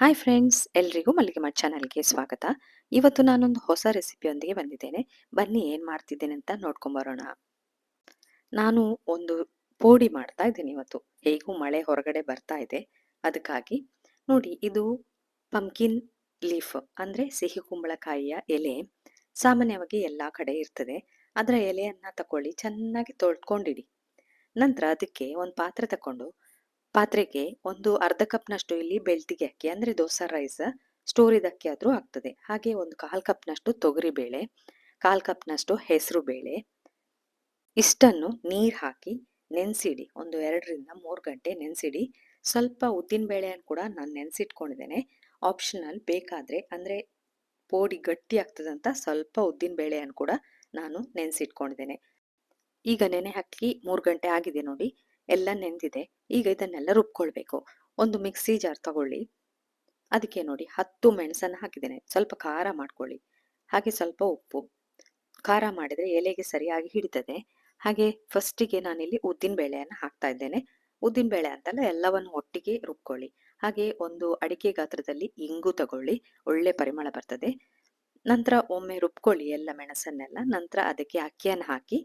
Hi friends, ಎಲ್ರಿಗೂ ಮಲ್ಲಿಗೆ ಮಠ್ ಚಾನಲ್ಗೆ ಸ್ವಾಗತ. ಇವತ್ತು ನಾನೊಂದು ಹೊಸ ರೆಸಿಪಿಯೊಂದಿಗೆ ಬಂದಿದ್ದೇನೆ. ಬನ್ನಿ ಏನು ಮಾಡ್ತಿದ್ದೇನೆ ಅಂತ ನೋಡ್ಕೊಂಬರೋಣ. ನಾನು ಒಂದು ಪೋಡಿ ಮಾಡ್ತಾ ಇದ್ದೀನಿ ಇವತ್ತು. ಹೇಗೂ ಮಳೆ ಹೊರಗಡೆ ಬರ್ತಾ ಇದೆ, ಅದಕ್ಕಾಗಿ. ನೋಡಿ, ಇದು ಪಂಪ್ಕಿನ್ ಲೀಫ್ ಅಂದರೆ ಸಿಹಿ ಕುಂಬಳಕಾಯಿಯ ಎಲೆ. ಸಾಮಾನ್ಯವಾಗಿ ಎಲ್ಲ ಕಡೆ ಇರ್ತದೆ. ಅದರ ಎಲೆಯನ್ನ ತಕೊಳ್ಳಿ, ಚೆನ್ನಾಗಿ ತೊಳ್ಕೊಂಡಿಡಿ. ನಂತರ ಅದಕ್ಕೆ ಒಂದು ಪಾತ್ರೆ ತಕೊಂಡು, ಪಾತ್ರೆಗೆ ಒಂದು ಅರ್ಧ ಕಪ್ನಷ್ಟು ಇಲ್ಲಿ ಬೆಳ್ತಿಗೆ ಅಕ್ಕಿ ಅಂದರೆ ದೋಸಾ ರೈಸ್, ಸ್ಟೋರಿದ ಅಕ್ಕಿ ಆದರೂ ಆಗ್ತದೆ. ಹಾಗೆ ಒಂದು ಕಾಲು ಕಪ್ನಷ್ಟು ತೊಗರಿಬೇಳೆ, ಕಾಲು ಕಪ್ನಷ್ಟು ಹೆಸರು ಬೇಳೆ. ಇಷ್ಟನ್ನು ನೀರು ಹಾಕಿ ನೆನೆಸಿಡಿ. ಒಂದು 2 ರಿಂದ 3 ಗಂಟೆ ನೆನೆಸಿಡಿ. ಸ್ವಲ್ಪ ಉದ್ದಿನ ಬೇಳೆಯನ್ನು ಕೂಡ ನಾನು ನೆನೆಸಿಟ್ಕೊಂಡಿದ್ದೇನೆ. ಆಪ್ಷನಲ್, ಬೇಕಾದರೆ ಅಂದರೆ ಪೋಡಿ ಗಟ್ಟಿ ಆಗ್ತದಂತ ಸ್ವಲ್ಪ ಉದ್ದಿನ ಬೇಳೆಯನ್ನು ಕೂಡ ನಾನು ನೆನೆಸಿಟ್ಕೊಂಡಿದ್ದೇನೆ. ಈಗ ನೆನೆ ಹಾಕಿ 3 ಗಂಟೆ ಆಗಿದೆ ನೋಡಿ, ಎಲ್ಲ ನೆಂದಿದೆ. ಈಗ ಇದನ್ನೆಲ್ಲ ರುಬ್ಕೊಳ್ಬೇಕು. ಒಂದು ಮಿಕ್ಸಿ ಜಾರ್ ತಗೊಳ್ಳಿ. ಅದಕ್ಕೆ ನೋಡಿ 10 ಮೆಣಸನ್ನು ಹಾಕಿದ್ದೇನೆ. ಸ್ವಲ್ಪ ಖಾರ ಮಾಡ್ಕೊಳ್ಳಿ. ಹಾಗೆ ಸ್ವಲ್ಪ ಉಪ್ಪು. ಖಾರ ಮಾಡಿದರೆ ಎಲೆಗೆ ಸರಿಯಾಗಿ ಹಿಡಿತದೆ. ಹಾಗೆ ಫಸ್ಟಿಗೆ ನಾನಿಲ್ಲಿ ಉದ್ದಿನ ಬೇಳೆಯನ್ನು ಹಾಕ್ತಾ ಇದ್ದೇನೆ. ಉದ್ದಿನ ಬೇಳೆ ಅಂತಲ್ಲ, ಎಲ್ಲವನ್ನು ಒಟ್ಟಿಗೆ ರುಬ್ಕೊಳ್ಳಿ. ಹಾಗೆ ಒಂದು ಅಡಿಕೆ ಗಾತ್ರದಲ್ಲಿ ಇಂಗು ತಗೊಳ್ಳಿ, ಒಳ್ಳೆ ಪರಿಮಳ ಬರ್ತದೆ. ನಂತರ ಒಮ್ಮೆ ರುಬ್ಕೊಳ್ಳಿ ಎಲ್ಲ ಮೆಣಸನ್ನೆಲ್ಲ. ನಂತರ ಅದಕ್ಕೆ ಅಕ್ಕಿಯನ್ನು ಹಾಕಿ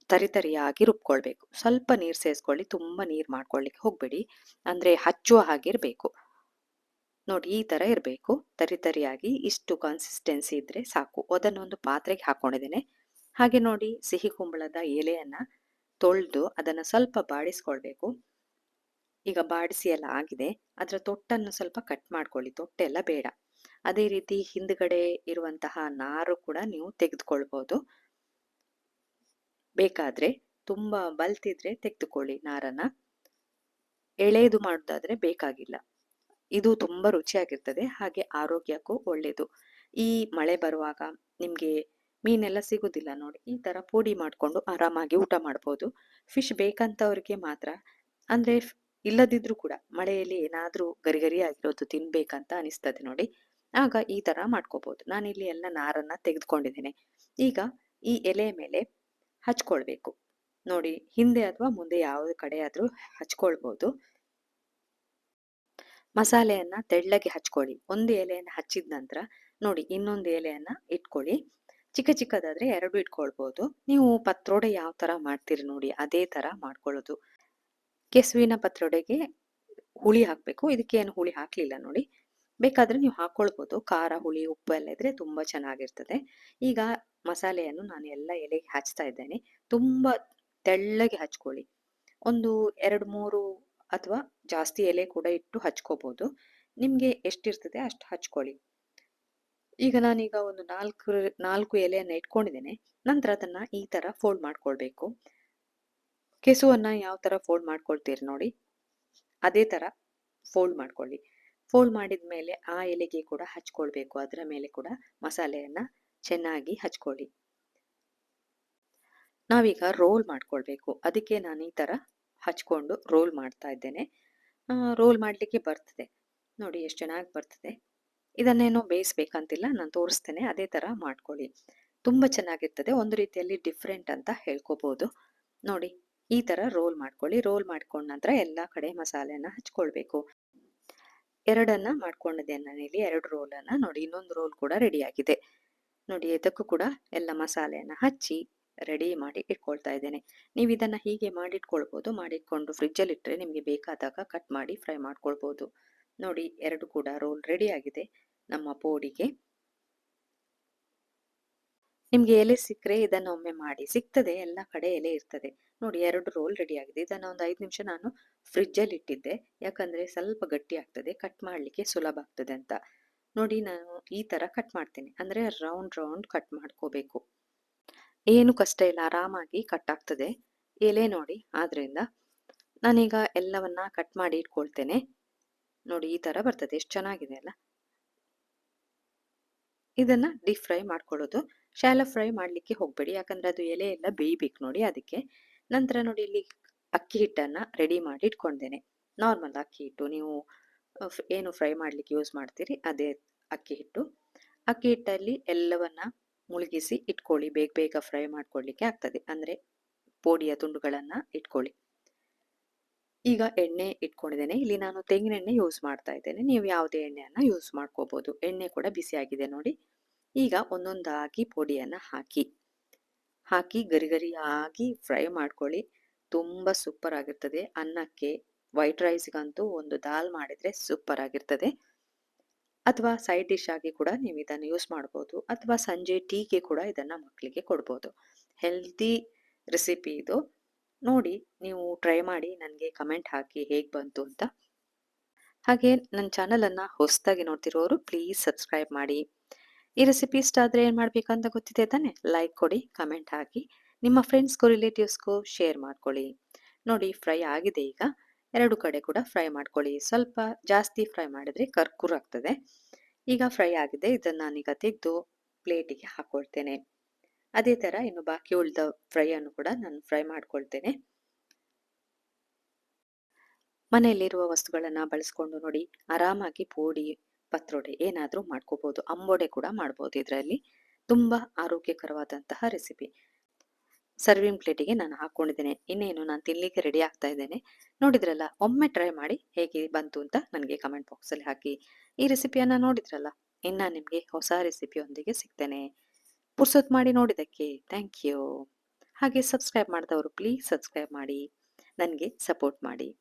ತರಿತರಿಯಾಗಿ ರುಬ್ಕೊಳ್ಬೇಕು. ಸ್ವಲ್ಪ ನೀರು ಸೇರಿಸ್ಕೊಳ್ಳಿ, ತುಂಬ ನೀರು ಮಾಡ್ಕೊಳ್ಳಿಕ್ಕೆ ಹೋಗಬೇಡಿ, ಅಂದರೆ ಹಚ್ಚುವ ಹಾಗಿರಬೇಕು. ನೋಡಿ, ಈ ಥರ ಇರಬೇಕು, ತರಿತರಿಯಾಗಿ. ಇಷ್ಟು ಕನ್ಸಿಸ್ಟೆನ್ಸಿ ಇದ್ದರೆ ಸಾಕು. ಅದನ್ನೊಂದು ಪಾತ್ರೆಗೆ ಹಾಕ್ಕೊಂಡಿದ್ದೇನೆ. ಹಾಗೆ ನೋಡಿ, ಸಿಹಿ ಕುಂಬಳದ ಎಲೆಯನ್ನು ತೊಳೆದು ಅದನ್ನು ಸ್ವಲ್ಪ ಬಾಡಿಸ್ಕೊಳ್ಬೇಕು. ಈಗ ಬಾಡಿಸಿ ಎಲ್ಲ ಆಗಿದೆ. ಅದರ ತೊಟ್ಟನ್ನು ಸ್ವಲ್ಪ ಕಟ್ ಮಾಡ್ಕೊಳ್ಳಿ, ತೊಟ್ಟೆಲ್ಲ ಬೇಡ. ಅದೇ ರೀತಿ ಹಿಂದ್ಗಡೆ ಇರುವಂತಹ ನಾರು ಕೂಡ ನೀವು ತೆಗೆದುಕೊಳ್ಬೋದು. ಬೇಕಾದರೆ ತುಂಬ ಬಲ್ತಿದ್ರೆ ತೆಗೆದುಕೊಳ್ಳಿ ನಾರನ್ನು. ಎಳೆದು ಮಾಡೋದಾದರೆ ಬೇಕಾಗಿಲ್ಲ. ಇದು ತುಂಬ ರುಚಿಯಾಗಿರ್ತದೆ, ಹಾಗೆ ಆರೋಗ್ಯಕ್ಕೂ ಒಳ್ಳೆಯದು. ಈ ಮಳೆ ಬರುವಾಗ ನಿಮಗೆ ಮೀನೆಲ್ಲ ಸಿಗೋದಿಲ್ಲ ನೋಡಿ, ಈ ಥರ ಪುಡಿ ಮಾಡಿಕೊಂಡು ಆರಾಮಾಗಿ ಊಟ ಮಾಡ್ಬೋದು. ಫಿಶ್ ಬೇಕಂತವ್ರಿಗೆ ಮಾತ್ರ, ಅಂದರೆ ಇಲ್ಲದಿದ್ರೂ ಕೂಡ ಮಳೆಯಲ್ಲಿ ಏನಾದರೂ ಗರಿ ಗರಿ ಆಗಿರೋದು ತಿನ್ಬೇಕಂತ ಅನಿಸ್ತದೆ ನೋಡಿ, ಆಗ ಈ ಥರ ಮಾಡ್ಕೋಬೋದು. ನಾನಿಲ್ಲಿ ಎಲ್ಲ ನಾರನ್ನು ತೆಗೆದುಕೊಂಡಿದ್ದೇನೆ. ಈಗ ಈ ಎಲೆ ಮೇಲೆ ಹಚ್ಕೊಳ್ಬೇಕು. ನೋಡಿ, ಹಿಂದೆ ಅಥವಾ ಮುಂದೆ ಯಾವ ಕಡೆ ಆದರೂ ಹಚ್ಕೊಳ್ಬೋದು. ಮಸಾಲೆಯನ್ನ ತೆಳ್ಳಗೆ ಹಚ್ಕೊಳ್ಳಿ. ಒಂದು ಎಲೆಯನ್ನು ಹಚ್ಚಿದ ನಂತರ ನೋಡಿ, ಇನ್ನೊಂದು ಎಲೆಯನ್ನ ಇಟ್ಕೊಳ್ಳಿ. ಚಿಕ್ಕ ಚಿಕ್ಕದಾದ್ರೆ 2 ಇಟ್ಕೊಳ್ಬೋದು. ನೀವು ಪತ್ರೊಡೆ ಯಾವ ಥರ ಮಾಡ್ತೀರಿ ನೋಡಿ, ಅದೇ ಥರ ಮಾಡ್ಕೊಳ್ಳೋದು. ಕೆಸುವಿನ ಪತ್ರೊಡೆಗೆ ಹುಳಿ ಹಾಕಬೇಕು. ಇದಕ್ಕೆ ಏನು ಹುಳಿ ಹಾಕಲಿಲ್ಲ ನೋಡಿ. ಬೇಕಾದರೆ ನೀವು ಹಾಕ್ಕೊಳ್ಬೋದು. ಖಾರ, ಹುಳಿ, ಉಪ್ಪು ಎಲ್ಲ ಇದ್ರೆ ತುಂಬ ಚೆನ್ನಾಗಿರ್ತದೆ. ಈಗ ಮಸಾಲೆಯನ್ನು ನಾನು ಎಲ್ಲ ಎಲೆಗೆ ಹಚ್ತಾ ಇದ್ದೇನೆ. ತುಂಬ ತೆಳ್ಳಗೆ ಹಚ್ಕೊಳ್ಳಿ. ಒಂದು 2-3 ಅಥವಾ ಜಾಸ್ತಿ ಎಲೆ ಕೂಡ ಇಟ್ಟು ಹಚ್ಕೋಬೋದು. ನಿಮಗೆ ಎಷ್ಟಿರ್ತದೆ ಅಷ್ಟು ಹಚ್ಕೊಳ್ಳಿ. ಈಗ ನಾನೀಗ ಒಂದು 4 ಎಲೆಯನ್ನು ಇಟ್ಕೊಂಡಿದ್ದೇನೆ. ನಂತರ ಅದನ್ನು ಈ ಥರ ಫೋಲ್ಡ್ ಮಾಡ್ಕೊಳ್ಬೇಕು. ಕೆಸುವನ್ನು ಯಾವ ಥರ ಫೋಲ್ಡ್ ಮಾಡ್ಕೊಳ್ತೀರಿ ನೋಡಿ, ಅದೇ ಥರ ಫೋಲ್ಡ್ ಮಾಡ್ಕೊಳ್ಳಿ. ಫೋಲ್ಡ್ ಮಾಡಿದ ಮೇಲೆ ಆ ಎಲೆಗೆ ಕೂಡ ಹಚ್ಕೊಳ್ಬೇಕು. ಅದರ ಮೇಲೆ ಕೂಡ ಮಸಾಲೆಯನ್ನು ಚೆನ್ನಾಗಿ ಹಚ್ಕೊಳ್ಳಿ. ನಾವೀಗ ರೋಲ್ ಮಾಡ್ಕೊಳ್ಬೇಕು. ಅದಕ್ಕೆ ನಾನು ಈ ಥರ ಹಚ್ಕೊಂಡು ರೋಲ್ ಮಾಡ್ತಾ ಇದ್ದೇನೆ. ರೋಲ್ ಮಾಡಲಿಕ್ಕೆ ಬರ್ತದೆ ನೋಡಿ, ಎಷ್ಟು ಚೆನ್ನಾಗಿ ಬರ್ತದೆ. ಇದನ್ನೇನೋ ಬೇಯಿಸ್ಬೇಕಂತಿಲ್ಲ, ನಾನು ತೋರಿಸ್ತೇನೆ. ಅದೇ ಥರ ಮಾಡ್ಕೊಳ್ಳಿ, ತುಂಬ ಚೆನ್ನಾಗಿರ್ತದೆ. ಒಂದು ರೀತಿಯಲ್ಲಿ ಡಿಫ್ರೆಂಟ್ ಅಂತ ಹೇಳ್ಕೊಬೋದು. ನೋಡಿ, ಈ ಥರ ರೋಲ್ ಮಾಡ್ಕೊಳ್ಳಿ. ರೋಲ್ ಮಾಡ್ಕೊಂಡ ನಂತರ ಎಲ್ಲ ಕಡೆ ಮಸಾಲೆಯನ್ನು ಹಚ್ಕೊಳ್ಬೇಕು. 2 ಮಾಡ್ಕೊಂಡಿದ್ದೇನೆ ನಾನಿಲ್ಲಿ, 2 ರೋಲನ್ನು. ನೋಡಿ, ಇನ್ನೊಂದು ರೋಲ್ ಕೂಡ ರೆಡಿಯಾಗಿದೆ. ನೋಡಿ, ಇದಕ್ಕೂ ಕೂಡ ಎಲ್ಲ ಮಸಾಲೆಯನ್ನು ಹಚ್ಚಿ ರೆಡಿ ಮಾಡಿ ಇಟ್ಕೊಳ್ತಾ ಇದ್ದೇನೆ. ನೀವು ಇದನ್ನು ಹೀಗೆ ಮಾಡಿಟ್ಕೊಳ್ಬೋದು. ಮಾಡಿಟ್ಕೊಂಡು ಫ್ರಿಜ್ಜಲ್ಲಿ ಇಟ್ಟರೆ ನಿಮಗೆ ಬೇಕಾದಾಗ ಕಟ್ ಮಾಡಿ ಫ್ರೈ ಮಾಡ್ಕೊಳ್ಬೋದು. ನೋಡಿ, 2 ಕೂಡ ರೋಲ್ ರೆಡಿಯಾಗಿದೆ ನಮ್ಮ ಪೋಡಿಗೆ. ನಿಮಗೆ ಎಲೆ ಸಿಕ್ಕರೆ ಇದನ್ನು ಒಮ್ಮೆ ಮಾಡಿ. ಸಿಗ್ತದೆ, ಎಲ್ಲ ಕಡೆ ಎಲೆ ಇರ್ತದೆ. ನೋಡಿ, 2 ರೋಲ್ ರೆಡಿಯಾಗಿದೆ. ಇದನ್ನು ಒಂದು 5 ನಿಮಿಷ ನಾನು ಫ್ರಿಜ್ಜಲ್ಲಿ ಇಟ್ಟಿದ್ದೆ, ಯಾಕಂದರೆ ಸ್ವಲ್ಪ ಗಟ್ಟಿ ಆಗ್ತದೆ, ಕಟ್ ಮಾಡಲಿಕ್ಕೆ ಸುಲಭ ಆಗ್ತದೆ ಅಂತ. ನೋಡಿ, ನಾನು ಈ ಥರ ಕಟ್ ಮಾಡ್ತೇನೆ, ಅಂದರೆ ರೌಂಡ್ ಕಟ್ ಮಾಡ್ಕೋಬೇಕು. ಏನು ಕಷ್ಟ ಇಲ್ಲ, ಆರಾಮಾಗಿ ಕಟ್ ಆಗ್ತದೆ ಎಲೆ ನೋಡಿ. ಆದ್ದರಿಂದ ನಾನೀಗ ಎಲ್ಲವನ್ನ ಕಟ್ ಮಾಡಿ ಇಟ್ಕೊಳ್ತೇನೆ. ನೋಡಿ, ಈ ಥರ ಬರ್ತದೆ, ಎಷ್ಟು ಚೆನ್ನಾಗಿದೆ ಅಲ್ಲ. ಇದನ್ನ ಡೀಪ್ ಫ್ರೈ ಮಾಡ್ಕೊಳ್ಳೋದು. ಶಾಲೋ ಫ್ರೈ ಮಾಡಲಿಕ್ಕೆ ಹೋಗಬೇಡಿ, ಯಾಕಂದರೆ ಅದು ಎಲೆ ಎಲ್ಲ ಬೇಯಬೇಕು ನೋಡಿ, ಅದಕ್ಕೆ. ನಂತರ ನೋಡಿ, ಇಲ್ಲಿ ಅಕ್ಕಿ ಹಿಟ್ಟನ್ನು ರೆಡಿ ಮಾಡಿ ಇಟ್ಕೊಂಡಿದ್ದೇನೆ. ನಾರ್ಮಲ್ ಅಕ್ಕಿ ಹಿಟ್ಟು, ನೀವು ಏನು ಫ್ರೈ ಮಾಡಲಿಕ್ಕೆ ಯೂಸ್ ಮಾಡ್ತೀರಿ ಅದೇ ಅಕ್ಕಿ ಹಿಟ್ಟು. ಅಕ್ಕಿ ಹಿಟ್ಟಲ್ಲಿ ಎಲ್ಲವನ್ನ ಮುಳುಗಿಸಿ ಇಟ್ಕೊಳ್ಳಿ, ಬೇಗ ಬೇಗ ಫ್ರೈ ಮಾಡ್ಕೊಳ್ಳಿಕ್ಕೆ ಆಗ್ತದೆ. ಅಂದರೆ ಪೋಡಿಯ ತುಂಡುಗಳನ್ನು ಇಟ್ಕೊಳ್ಳಿ. ಈಗ ಎಣ್ಣೆ ಇಟ್ಕೊಂಡಿದ್ದೇನೆ. ಇಲ್ಲಿ ನಾನು ತೆಂಗಿನೆಣ್ಣೆ ಯೂಸ್ ಮಾಡ್ತಾ ಇದ್ದೇನೆ. ನೀವು ಯಾವುದೇ ಎಣ್ಣೆಯನ್ನ ಯೂಸ್ ಮಾಡ್ಕೋಬಹುದು. ಎಣ್ಣೆ ಕೂಡ ಬಿಸಿಯಾಗಿದೆ ನೋಡಿ. ಈಗ ಒಂದೊಂದಾಗಿ ಪುಡಿಯನ್ನ ಹಾಕಿ ಗರಿ ಗರಿಯಾಗಿ ಫ್ರೈ ಮಾಡ್ಕೊಳ್ಳಿ. ತುಂಬ ಸೂಪರ್ ಆಗಿರ್ತದೆ. ಅನ್ನಕ್ಕೆ, ವೈಟ್ ರೈಸ್‌ಗಂತೂ ಒಂದು ದಾಲ್ ಮಾಡಿದ್ರೆ ಸೂಪರ್ ಆಗಿರ್ತದೆ. ಅಥವಾ ಸೈಡ್ ಡಿಶ್ ಆಗಿ ಕೂಡ ನೀವು ಇದನ್ನು ಯೂಸ್ ಮಾಡ್ಬೋದು. ಅಥವಾ ಸಂಜೆ ಟೀಗೆ ಕೂಡ ಇದನ್ನ ಮಕ್ಕಳಿಗೆ ಕೊಡ್ಬೋದು. ಹೆಲ್ದಿ ರೆಸಿಪಿ ಇದು. ನೋಡಿ ನೀವು ಟ್ರೈ ಮಾಡಿ ನನಗೆ ಕಮೆಂಟ್ ಹಾಕಿ ಹೇಗೆ ಬಂತು ಅಂತ. ಹಾಗೆ ನನ್ನ ಚಾನಲನ್ನು ಹೊಸದಾಗಿ ನೋಡ್ತಿರೋರು ಪ್ಲೀಸ್ ಸಬ್ಸ್ಕ್ರೈಬ್ ಮಾಡಿ. ಈ ರೆಸಿಪಿ ಇಷ್ಟ ಆದರೆ ಏನು ಮಾಡಬೇಕಂತ ಗೊತ್ತಿದೆ ತಾನೆ? ಲೈಕ್ ಕೊಡಿ, ಕಮೆಂಟ್ ಹಾಕಿ, ನಿಮ್ಮ ಫ್ರೆಂಡ್ಸ್ಗೂ ರಿಲೇಟಿವ್ಸ್ಗೂ ಶೇರ್ ಮಾಡ್ಕೊಳ್ಳಿ. ನೋಡಿ ಫ್ರೈ ಆಗಿದೆ ಈಗ. ಎರಡು ಕಡೆ ಕೂಡ ಫ್ರೈ ಮಾಡ್ಕೊಳ್ಳಿ. ಸ್ವಲ್ಪ ಜಾಸ್ತಿ ಫ್ರೈ ಮಾಡಿದರೆ ಕರ್ಕುರಾಗ್ತದೆ. ಈಗ ಫ್ರೈ ಆಗಿದೆ. ಇದನ್ನು ನಾನೀಗ ತೆಗೆದು ಪ್ಲೇಟಿಗೆ ಹಾಕ್ಕೊಳ್ತೇನೆ. ಅದೇ ಥರ ಇನ್ನು ಬಾಕಿ ಉಳಿದ ಫ್ರೈಯನ್ನು ಕೂಡ ನಾನು ಫ್ರೈ ಮಾಡ್ಕೊಳ್ತೇನೆ. ಮನೆಯಲ್ಲಿರುವ ವಸ್ತುಗಳನ್ನ ಬಳಸ್ಕೊಂಡು ನೋಡಿ ಆರಾಮಾಗಿ ಪೋಡಿ, ಪತ್ರೊಡೆ ಏನಾದರೂ ಮಾಡ್ಕೋಬಹುದು. ಅಂಬೊಡೆ ಕೂಡ ಮಾಡ್ಬೋದು ಇದರಲ್ಲಿ. ತುಂಬಾ ಆರೋಗ್ಯಕರವಾದಂತಹ ರೆಸಿಪಿ. ಸರ್ವಿಂಗ್ ಪ್ಲೇಟಿಗೆ ನಾನು ಹಾಕೊಂಡಿದ್ದೇನೆ. ಇನ್ನೇನು ನಾನು ತಿನ್ಲಿಕ್ಕೆ ರೆಡಿ ಆಗ್ತಾ ಇದ್ದೇನೆ. ನೋಡಿದ್ರಲ್ಲ, ಒಮ್ಮೆ ಟ್ರೈ ಮಾಡಿ ಹೇಗೆ ಬಂತು ಅಂತ ನನಗೆ ಕಮೆಂಟ್ ಬಾಕ್ಸಲ್ಲಿ ಹಾಕಿ. ಈ ರೆಸಿಪಿಯನ್ನ ನೋಡಿದ್ರಲ್ಲ, ಇನ್ನ ನಿಮಗೆ ಹೊಸ ರೆಸಿಪಿಯೊಂದಿಗೆ ಸಿಗ್ತೇನೆ. ಪುರ್ಸೊತ್ ಮಾಡಿ ನೋಡಿದ್ದಕ್ಕೆ ಥ್ಯಾಂಕ್ ಯು. ಹಾಗೆ ಸಬ್ಸ್ಕ್ರೈಬ್ ಮಾಡಿದವರು ಪ್ಲೀಸ್ ಸಬ್ಸ್ಕ್ರೈಬ್ ಮಾಡಿ, ನನಗೆ ಸಪೋರ್ಟ್ ಮಾಡಿ.